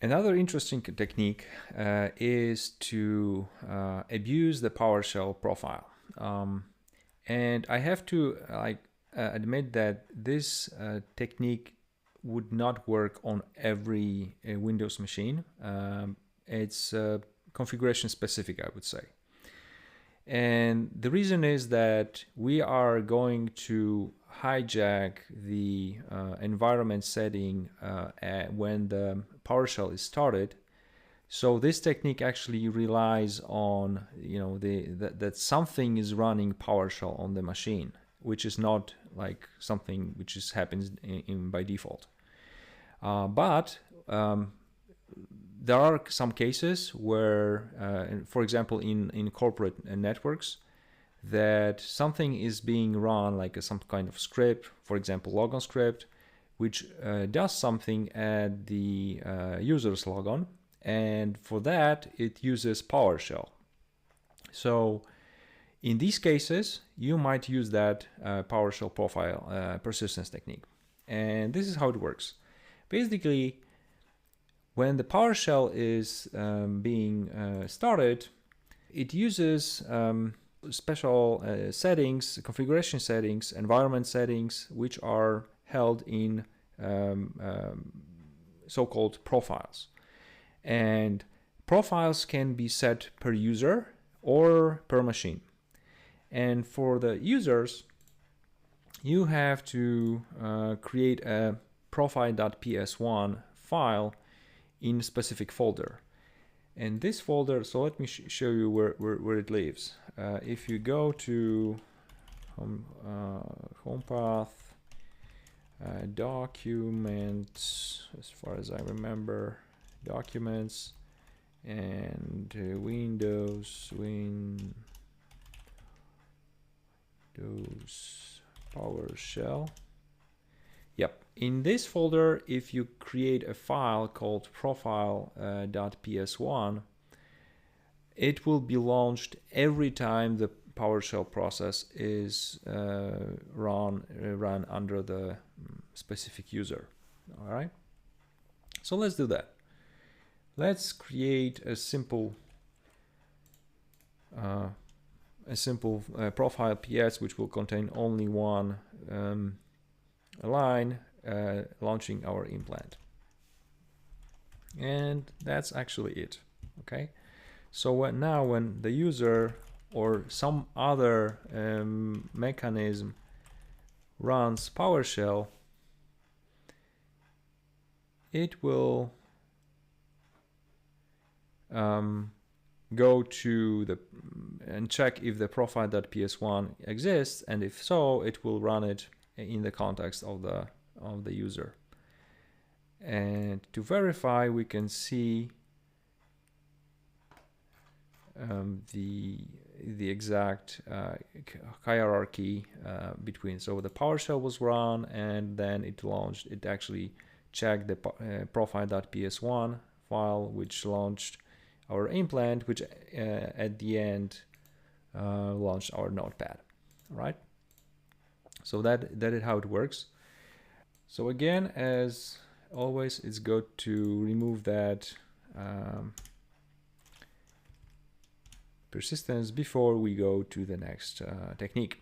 Another interesting technique is to abuse the PowerShell profile. And I have to admit that this technique would not work on every Windows machine. It's configuration specific, I would say. And the reason is that we are going to hijack the environment setting when the PowerShell is started. So this technique actually relies on, that something is running PowerShell on the machine, which is not like something which just happens by default. But there are some cases where, for example, in corporate networks, that something is being run like some kind of script, for example, logon script, which does something at the user's logon, and for that it uses PowerShell. So in these cases, you might use that PowerShell profile persistence technique. And this is how it works. Basically, when the PowerShell is being started, it uses special settings, configuration settings, environment settings, which are held in so-called profiles. And profiles can be set per user or per machine. And for the users, you have to create a profile.ps1 file in a specific folder. And this folder, so let me show you where it lives. If you go to home path, documents, as far as I remember, documents, and Windows PowerShell. Yep, in this folder, if you create a file called profile.ps1, it will be launched every time the PowerShell process is run under the specific user. All right, so let's do that. Let's create a simple profile PS, which will contain only one line launching our implant. And that's actually it. Okay, so now when the user or some other mechanism runs PowerShell, it will go to and check if the profile.ps1 exists, and if so, it will run it in the context of the user. And to verify, we can see the exact hierarchy between. So the PowerShell was run, and then it launched. It actually checked the profile.ps1 file, which launched our implant, which at the end launched our notepad. All right. So that is how it works. So again, as always, it's good to remove that persistence before we go to the next technique.